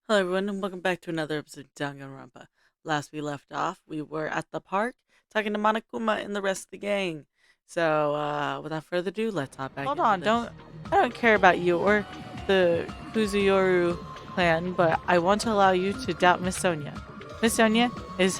Hello everyone and welcome back to another episode of Danganronpa. Last we left off, we were at the park talking to Monokuma and the rest of the gang. So, without further ado, let's hop back Hold into on, this. I don't care about you or the Kuzuyoru clan, but I want to allow you to doubt Miss Sonia. Miss Sonia is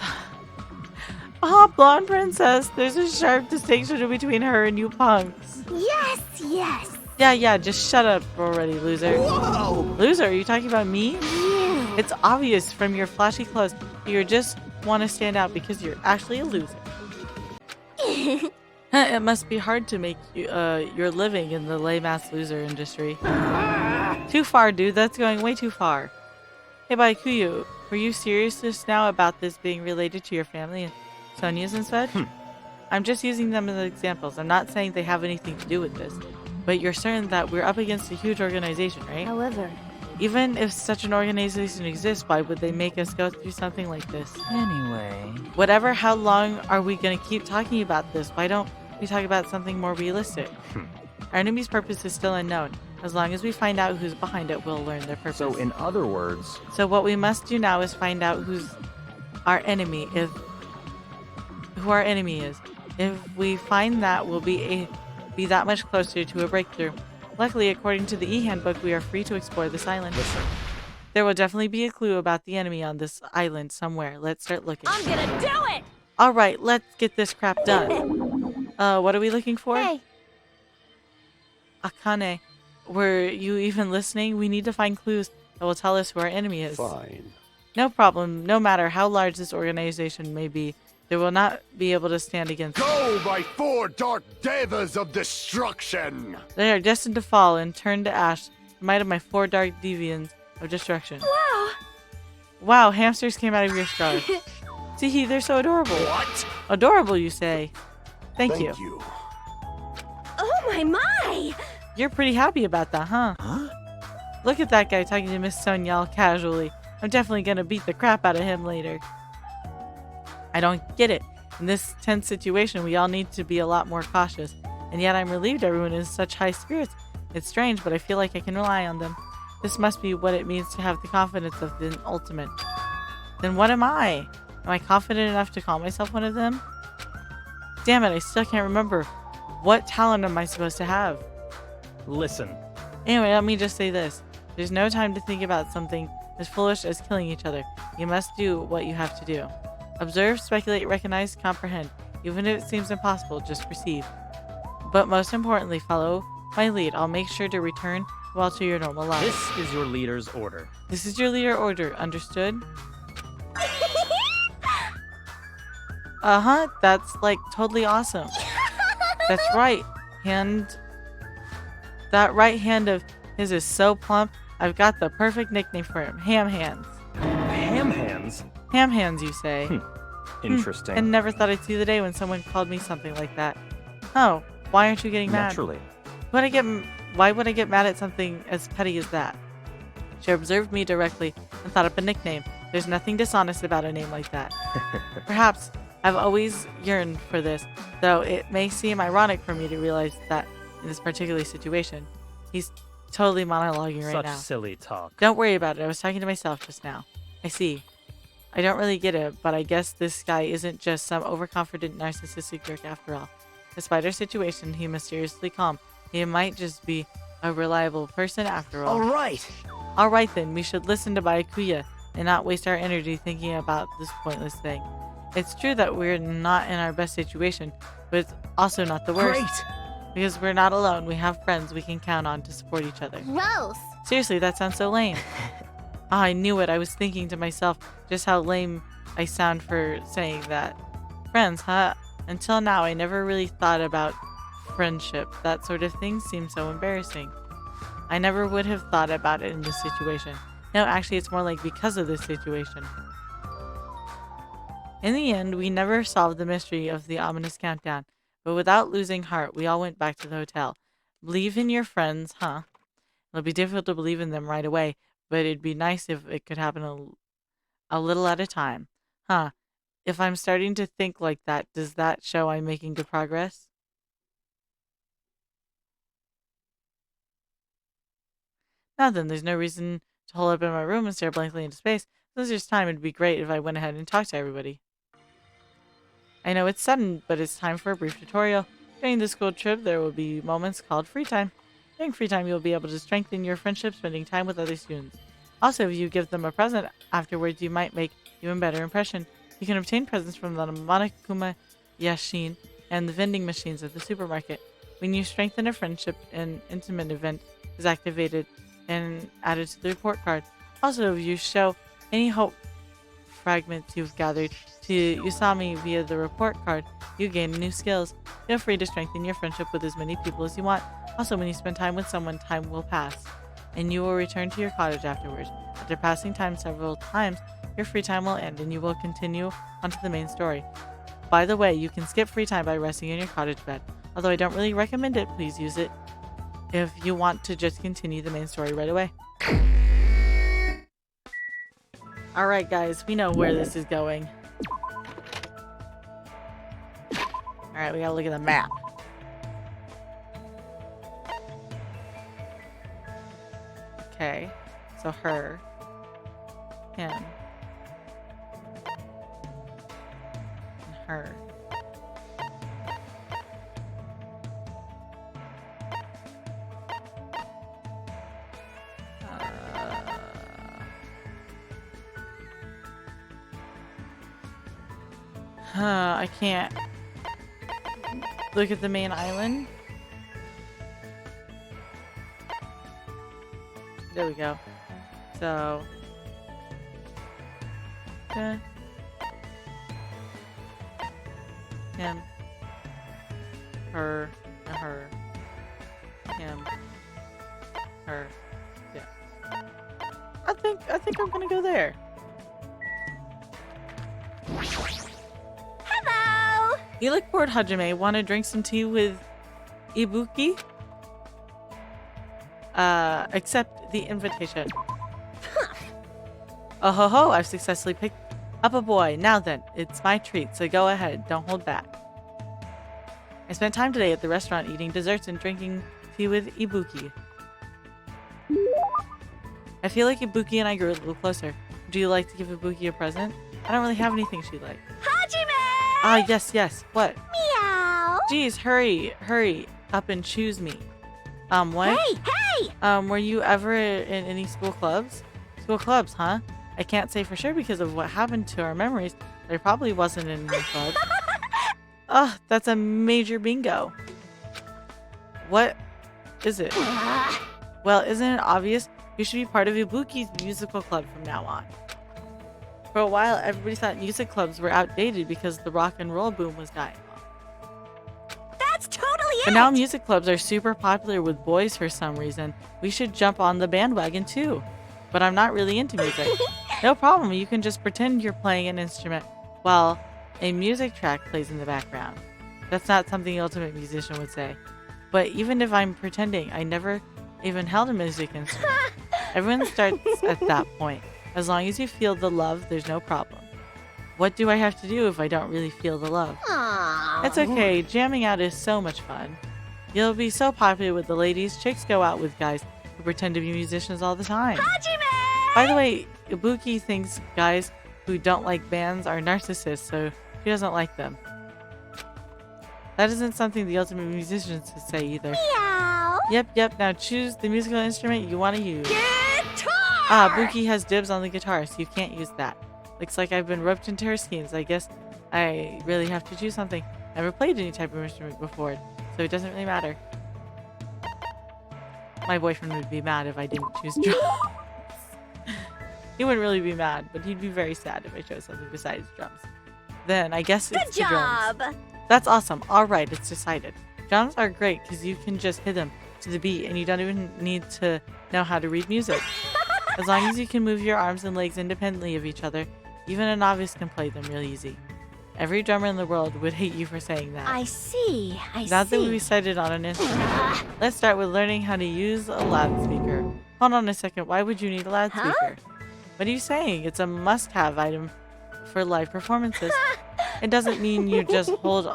a hot blonde princess. There's a sharp distinction between her and you punks. Yes, yes. Yeah, just shut up already, loser. Whoa! Loser, are you talking about me? You. It's obvious from your flashy clothes that you just want to stand out because you're actually a loser. It must be hard to make your living in the lame-ass loser industry. Too far, dude. That's going way too far. Hey, Baikuyu, were you serious just now about this being related to your family and Sonia's and such? I'm just using them as examples. I'm not saying they have anything to do with this. But you're certain that we're up against a huge organization, right? However, Even if such an organization exists, why would they make us go through something like this? Anyway, Whatever, how long are we going to keep talking about this? Why don't we talk about something more realistic? Our enemy's purpose is still unknown. As long as we find out who's behind it, we'll learn their purpose. so in other words, So what we must do now is find out who our enemy is. If we find that, we'll be that much closer to a breakthrough. Luckily, according to the e-handbook, we are free to explore this island. listen. There will definitely be a clue about the enemy on this island somewhere. Let's start looking. I'm gonna do it. All right, let's get this crap done. What are we looking for? Hey, Akane, were you even listening? We need to find clues that will tell us who our enemy is. Fine. No problem. No matter how large this organization may be, they will not be able to stand against. Go, my four dark devas of destruction! They are destined to fall and turn to ash. The might of my four dark deviants of destruction. wow. Wow, hamsters came out of your scarf. See, they're so adorable. What? Adorable, you say? Thank you. Oh my. You're pretty happy about that, huh? Huh? Look at that guy talking to Miss Sonia all casually. I'm definitely gonna beat the crap out of him later. I don't get it. In this tense situation, we all need to be a lot more cautious. And yet I'm relieved everyone is such high spirits. It's strange, but I feel like I can rely on them. This must be what it means to have the confidence of the ultimate. Then what am I? Am I confident enough to call myself one of them? Damn it, I still can't remember. What talent am I supposed to have? Listen. Anyway, let me just say this. There's no time to think about something as foolish as killing each other. You must do what you have to do. Observe, speculate, recognize, comprehend. Even if it seems impossible, just perceive. But most importantly, follow my lead. I'll make sure to return well to your normal life. This is your leader's order. This is your leader order, understood? Uh-huh, that's like totally awesome. That's right. That right hand of his is so plump, I've got the perfect nickname for him. Ham Hands. Ham hands? Ham Hands, you say? Interesting. I never thought I'd see the day when someone called me something like that. Oh, why aren't you getting mad? Naturally. Why would I get mad at something as petty as that? She observed me directly and thought up a nickname. There's nothing dishonest about a name like that. Perhaps I've always yearned for this, though it may seem ironic for me to realize that in this particular situation, he's totally monologuing right Such now. silly talk. Don't worry about it. I was talking to myself just now. I see. I don't really get it, but I guess this guy isn't just some overconfident narcissistic jerk after all. Despite our situation, he mysteriously calm. He might just be a reliable person after all. Alright! Alright then, we should listen to Byakuya and not waste our energy thinking about this pointless thing. It's true that we're not in our best situation, but it's also not the worst. Great! Because we're not alone, we have friends we can count on to support each other. Gross. Seriously, that sounds so lame. Ah, I knew it. I was thinking to myself just how lame I sound for saying that. Friends, huh? Until now, I never really thought about friendship. That sort of thing seems so embarrassing. I never would have thought about it in this situation. No, actually, it's more like because of this situation. In the end, we never solved the mystery of the ominous countdown, but without losing heart, we all went back to the hotel. Believe in your friends, huh? It'll be difficult to believe in them right away, but it'd be nice if it could happen a little at a time. Huh. If I'm starting to think like that, does that show I'm making good progress? Now then, there's no reason to hole up in my room and stare blankly into space. Since there's time, it'd be great if I went ahead and talked to everybody. I know it's sudden, but it's time for a brief tutorial. During the school trip, there will be moments called free time. During free time, you'll be able to strengthen your friendship spending time with other students. Also, if you give them a present afterwards, you might make even better impression. You can obtain presents from the Monokuma Yashin and the vending machines at the supermarket. When you strengthen a friendship, an intimate event is activated and added to the report card. Also, if you show any hope fragments you've gathered to Usami via the report card, you gain new skills. Feel free to strengthen your friendship with as many people as you want. Also, when you spend time with someone, time will pass, and you will return to your cottage afterwards. After passing time several times, your free time will end and you will continue onto the main story. By the way, you can skip free time by resting in your cottage bed. Although I don't really recommend it, please use it if you want to just continue the main story right away. Alright guys, we know where this is going. Alright, we gotta look at the map. Okay, so her, him, and her. I can't look at the main island. There we go. So, him, her, him, her. Yeah. I think I'm gonna go there. Hello! You look bored, Hajime. Want to drink some tea with Ibuki? Accept the invitation. Oh ho ho, I've successfully picked up a boy. Now then, it's my treat, so go ahead. Don't hold back. I spent time today at the restaurant eating desserts and drinking tea with Ibuki. I feel like Ibuki and I grew a little closer. Would you like to give Ibuki a present? I don't really have anything she'd like. Hajime! Ah, yes. What? Meow! Geez, hurry up and choose me. What? Hey! Were you ever in any school clubs? School clubs, huh? I can't say for sure because of what happened to our memories, but I probably wasn't in any clubs. Ugh, that's a major bingo. What is it? Well, isn't it obvious? You should be part of Ibuki's musical club from now on. For a while, everybody thought music clubs were outdated because the rock and roll boom was dying off. That's totally it! But now music clubs are super popular with boys for some reason. We should jump on the bandwagon too. But I'm not really into music. No problem, you can just pretend you're playing an instrument while a music track plays in the background. That's not something the ultimate musician would say. But even if I'm pretending, I never even held a music instrument. Everyone starts at that point. As long as you feel the love, there's no problem. What do I have to do if I don't really feel the love? Aww. It's okay, jamming out is so much fun. You'll be so popular with the ladies. Chicks go out with guys who pretend to be musicians all the time. Hajime! By the way, Ibuki thinks guys who don't like bands are narcissists, so she doesn't like them. That isn't something the ultimate musicians would say either. Meow! Yep, now choose the musical instrument you want to use. Guitar! Ah, Buki has dibs on the guitar, so you can't use that. Looks like I've been roped into her schemes. I guess I really have to choose something. Never played any type of instrument before, so it doesn't really matter. My boyfriend would be mad if I didn't choose drums. He wouldn't really be mad, but he'd be very sad if I chose something besides drums. Then I guess Good it's the drums. job! That's awesome. Alright, it's decided. Drums are great because you can just hit them to the beat and you don't even need to know how to read music. As long as you can move your arms and legs independently of each other, even a novice can play them real easy. Every drummer in the world would hate you for saying that. I see. Now that we've decided on an instrument, let's start with learning how to use a loudspeaker. Hold on a second, why would you need a loudspeaker? What are you saying? It's a must-have item for live performances. It doesn't mean you just hold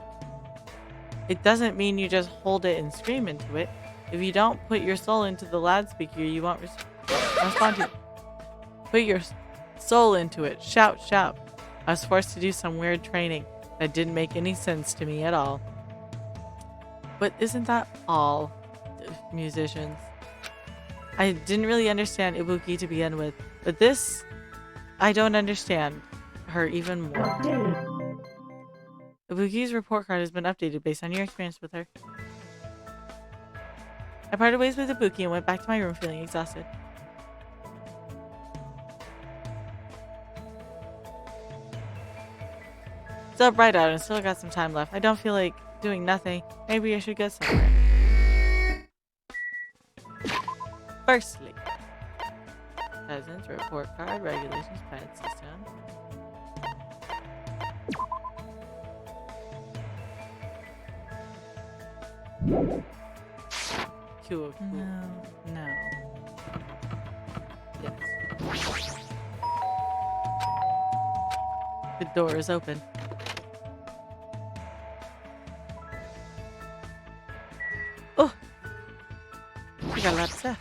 it and scream into it. If you don't put your soul into the loudspeaker, you won't respond to it. Put your soul into it. Shout, shout. I was forced to do some weird training that didn't make any sense to me at all. But isn't that all musicians? I didn't really understand Ibuki to begin with, but this, I don't understand her even more. Ibuki's report card has been updated based on your experience with her. I parted ways with Ibuki and went back to my room feeling exhausted. Still bright out and still got some time left. I don't feel like doing nothing. Maybe I should get somewhere. Firstly, presence, report card, regulations, pet system. Cool. No. Yes. The door is open. Oh! I got a lot of stuff.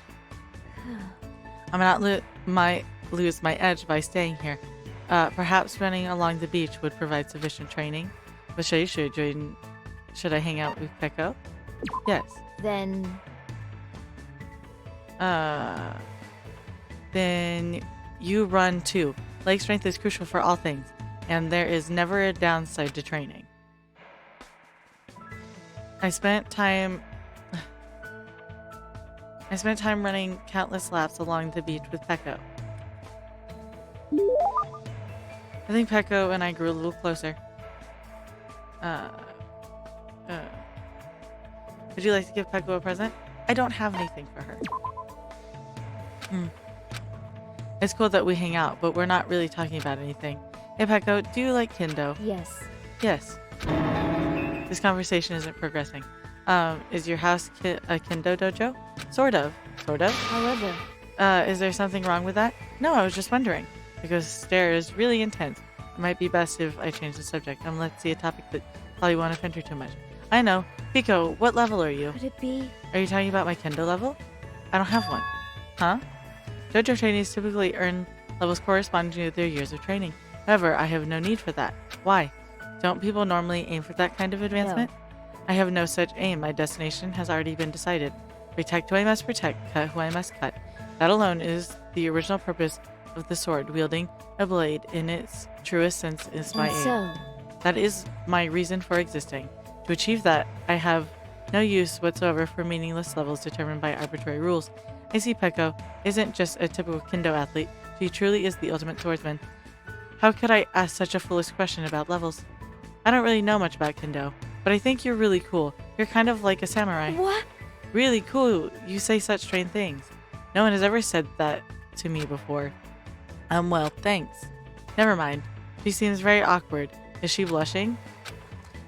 I'm not lose my edge by staying here. Perhaps running along the beach would provide sufficient training. But should I hang out with Peko? Yes. Then you run too. Leg strength is crucial for all things, and there is never a downside to training. I spent time running countless laps along the beach with Peko. I think Peko and I grew a little closer. Would you like to give Peko a present? I don't have anything for her. It's cool that we hang out, but we're not really talking about anything. Hey Peko, do you like Kendo? Yes. Yes. This conversation isn't progressing. Is your house a Kendo dojo? Sort of. However, Is there something wrong with that? No, I was just wondering. Because stare is really intense. It might be best if I change the subject. Let's see a topic that probably won't offend her too much. I know. Piko, what level are you? could it be? Are you talking about my Kendo level? I don't have one. Huh? Dojo trainees typically earn levels corresponding to their years of training. However, I have no need for that. Why? Don't people normally aim for that kind of advancement? No. I have no such aim. My destination has already been decided. Protect who I must protect, cut who I must cut. That alone is the original purpose of the sword. Wielding a blade in its truest sense is my aim. That is my reason for existing. To achieve that, I have no use whatsoever for meaningless levels determined by arbitrary rules. I see Peko isn't just a typical Kendo athlete. She truly is the ultimate swordsman. How could I ask such a foolish question about levels? I don't really know much about Kendo, but I think you're really cool. You're kind of like a samurai. What? Really cool. You say such strange things. No one has ever said that to me before. Well, thanks. Never mind. She seems very awkward. Is she blushing?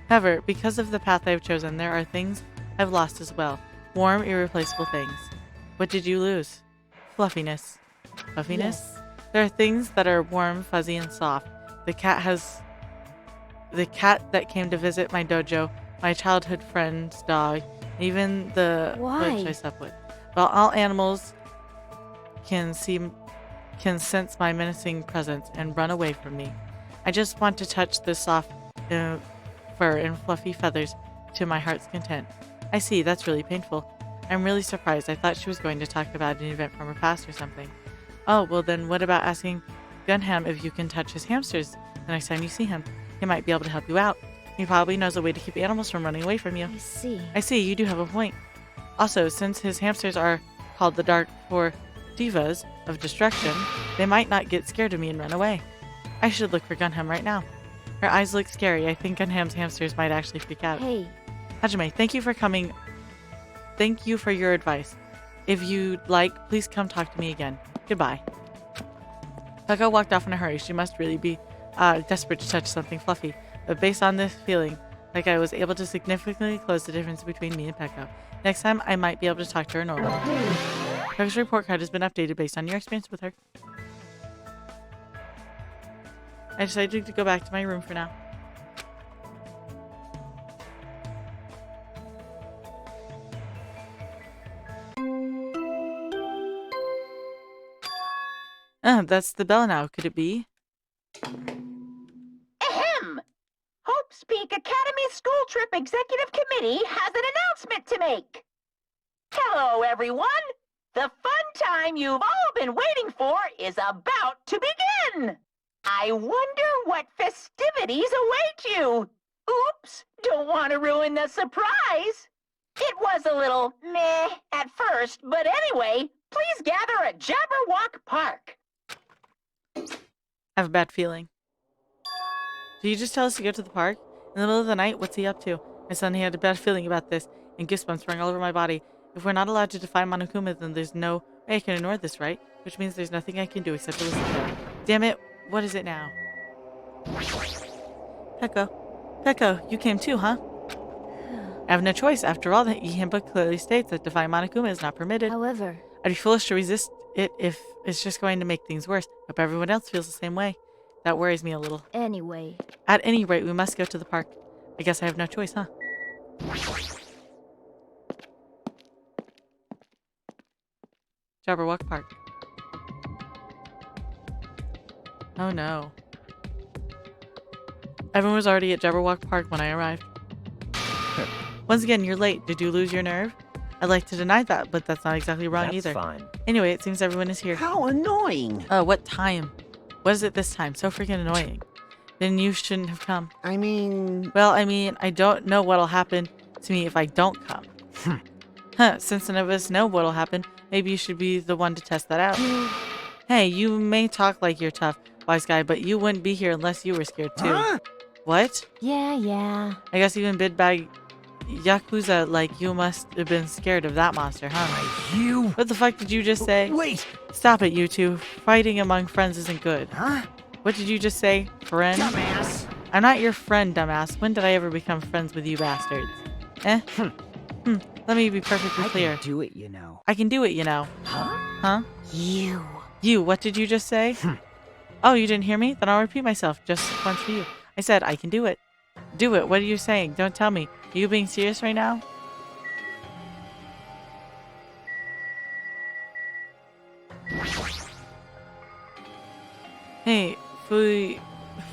However, because of the path I've chosen, there are things I've lost as well. Warm, irreplaceable things. What did you lose? Fluffiness. Fluffiness? Yes. There are things that are warm, fuzzy, and soft. The cat that came to visit my dojo, my childhood friend's dog, even the witch I slept with. Well, all animals can sense my menacing presence and run away from me. I just want to touch the soft fur and fluffy feathers to my heart's content. I see, that's really painful. I'm really surprised. I thought she was going to talk about an event from her past or something. Oh, well then what about asking Gunham if you can touch his hamsters the next time you see him? He might be able to help you out. He probably knows a way to keep animals from running away from you. I see, you do have a point. Also, since his hamsters are called the Dark Four Divas of Destruction, they might not get scared of me and run away. I should look for Gunham right now. Her eyes look scary. I think Gunham's hamsters might actually freak out. Hey. Hajime, thank you for coming. Thank you for your advice. If you'd like, please come talk to me again. Goodbye. Peko walked off in a hurry. She must really be desperate to touch something fluffy. But based on this feeling, like I was able to significantly close the difference between me and Peko. Next time, I might be able to talk to her normally. Peko's report card has been updated based on your experience with her. I decided to go back to my room for now. That's the bell now. Could it be? Ahem! Hope's Peak Academy School Trip Executive Committee has an announcement to make. Hello, everyone! The fun time you've all been waiting for is about to begin! I wonder what festivities await you. Oops, don't want to ruin the surprise. It was a little meh at first, but anyway, please gather at Jabberwock Park. I have a bad feeling. Did you just tell us to go to the park? In the middle of the night? What's he up to? I suddenly had a bad feeling about this, and goosebumps running all over my body. If we're not allowed to defy Monokuma, then there's no way I can ignore this, right? Which means there's nothing I can do except to listen to him. Damn it, what is it now? Peko. Peko, you came too, huh? I have no choice. After all, the e-handbook clearly states that defying Monokuma is not permitted. However, I'd be foolish to resist it if it's just going to make things worse. Hope everyone else feels the same way. That worries me a little. anyway. At any rate, we must go to the park. I guess I have no choice, huh? Jabberwock Park. Oh no. Everyone was already at Jabberwock Park when I arrived. Once again, you're late. Did you lose your nerve? I'd like to deny that, but that's not exactly wrong That's either. fine. Anyway, it seems everyone is here. How annoying. What time? What is it this time? So freaking annoying. Then you shouldn't have come. I mean... Well, I mean, I don't know what'll happen to me if I don't come. Since none of us know what'll happen, maybe you should be the one to test that out. Hey, you may talk like you're tough, wise guy, but you wouldn't be here unless you were scared too. Huh? What? Yeah. I guess even big bag Yakuza like you must have been scared of that monster, huh? You... What the fuck did you just say? Wait! Stop it, you two. Fighting among friends isn't good. Huh? What did you just say? Friend? Dumbass! I'm not your friend, dumbass. When did I ever become friends with you bastards? Eh? Let me be perfectly I clear. can do it, you know. I can do it, you know. Huh? Huh? You. You, what did you just say? Oh, you didn't hear me? Then I'll repeat myself just once for you. I said I can do it. Do it. What are you saying? Don't tell me. Are you being serious right now? Hey,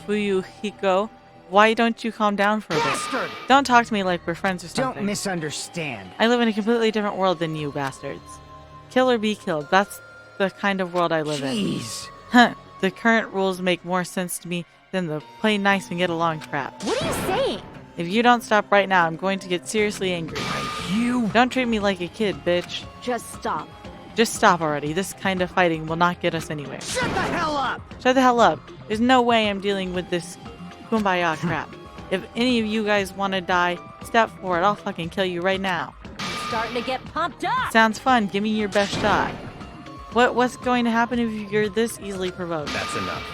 Fuyuhiko, why don't you calm down for a bit? Bastard! Don't talk to me like we're friends or something. Don't misunderstand. I live in a completely different world than you bastards. Kill or be killed. That's the kind of world I live in. Jeez. Huh. The current rules make more sense to me than the play nice and get along crap. What are you saying? If you don't stop right now, I'm going to get seriously angry. You... Don't treat me like a kid, bitch. Just stop. Just stop already. This kind of fighting will not get us anywhere. Shut the hell up! Shut the hell up. There's no way I'm dealing with this kumbaya crap. If any of you guys want to die, step forward. I'll fucking kill you right now. I'm starting to get pumped up. Sounds fun. Give me your best shot. What's going to happen if you're this easily provoked? That's enough.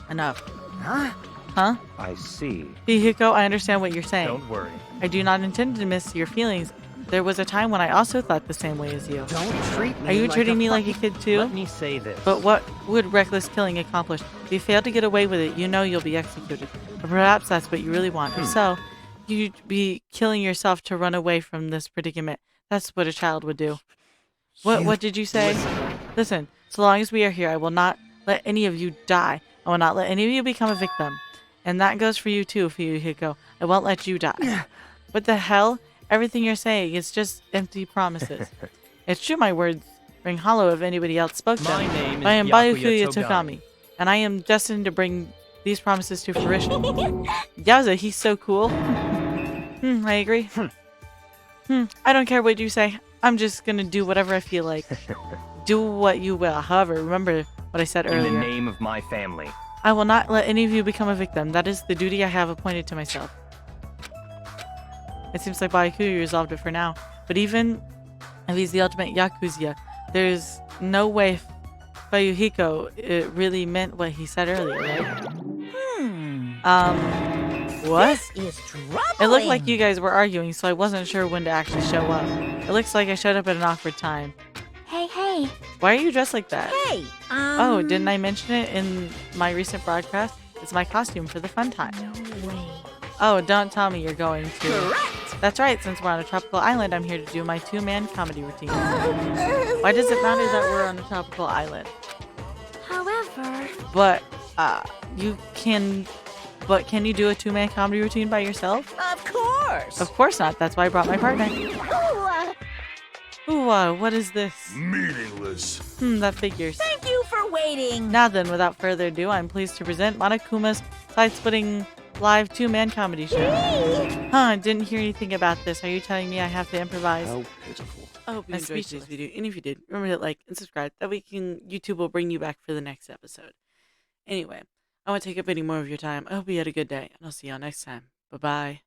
Enough. Huh? Huh? I see. Hihiko, I understand what you're saying. Don't worry. I do not intend to miss your feelings. There was a time when I also thought the same way as you. Don't treat me Are you like treating a me like a fucking- kid too? Let me say this. But what would reckless killing accomplish? If you fail to get away with it, you know you'll be executed. Or perhaps that's what you really want. If so, you'd be killing yourself to run away from this predicament. That's what a child would do. What did you say? Listen, so long as we are here, I will not let any of you die. I will not let any of you become a victim. And that goes for you too, Fuyuhiko. I won't let you die. What the hell? Everything you're saying is just empty promises. It's true my words ring hollow if anybody else spoke them. My name is I am Byakuya Byakuya Togami, and I am destined to bring these promises to fruition. Yowza, he's so cool. I agree. I don't care what you say. I'm just gonna do whatever I feel like. Do what you will. However, remember what I said In the earlier. name of my family. I will not let any of you become a victim. That is the duty I have appointed to myself. It seems like Byakuya resolved it for now. But even if he's the ultimate Yakuza, there's no way Fuyuhiko really meant what he said earlier, right? What? This is troubling. It looked like you guys were arguing, so I wasn't sure when to actually show up. It looks like I showed up at an awkward time. Hey. Why are you dressed like that? Hey. Oh, didn't I mention it in my recent broadcast? It's my costume for the fun time. No way. Oh, don't tell me you're going to. Correct. That's right, since we're on a tropical island, I'm here to do my two-man comedy routine. Why does it matter that we're on a tropical island? However. But you can. But can you do a 2-man comedy routine by yourself? Of course. Of course not. That's why I brought my partner. Ooh, Ooh, what is this? Meaningless. That figures. thank you for waiting. Now then, without further ado, I'm pleased to present Monokuma's side-splitting live 2-man comedy show. I didn't hear anything about this. Are you telling me I have to improvise? How pitiful. I hope you I'm enjoyed today's speechless. video, and if you did, remember to like and subscribe. That way YouTube will bring you back for the next episode. Anyway, I won't take up any more of your time. I hope you had a good day, and I'll see y'all next time. Bye-bye.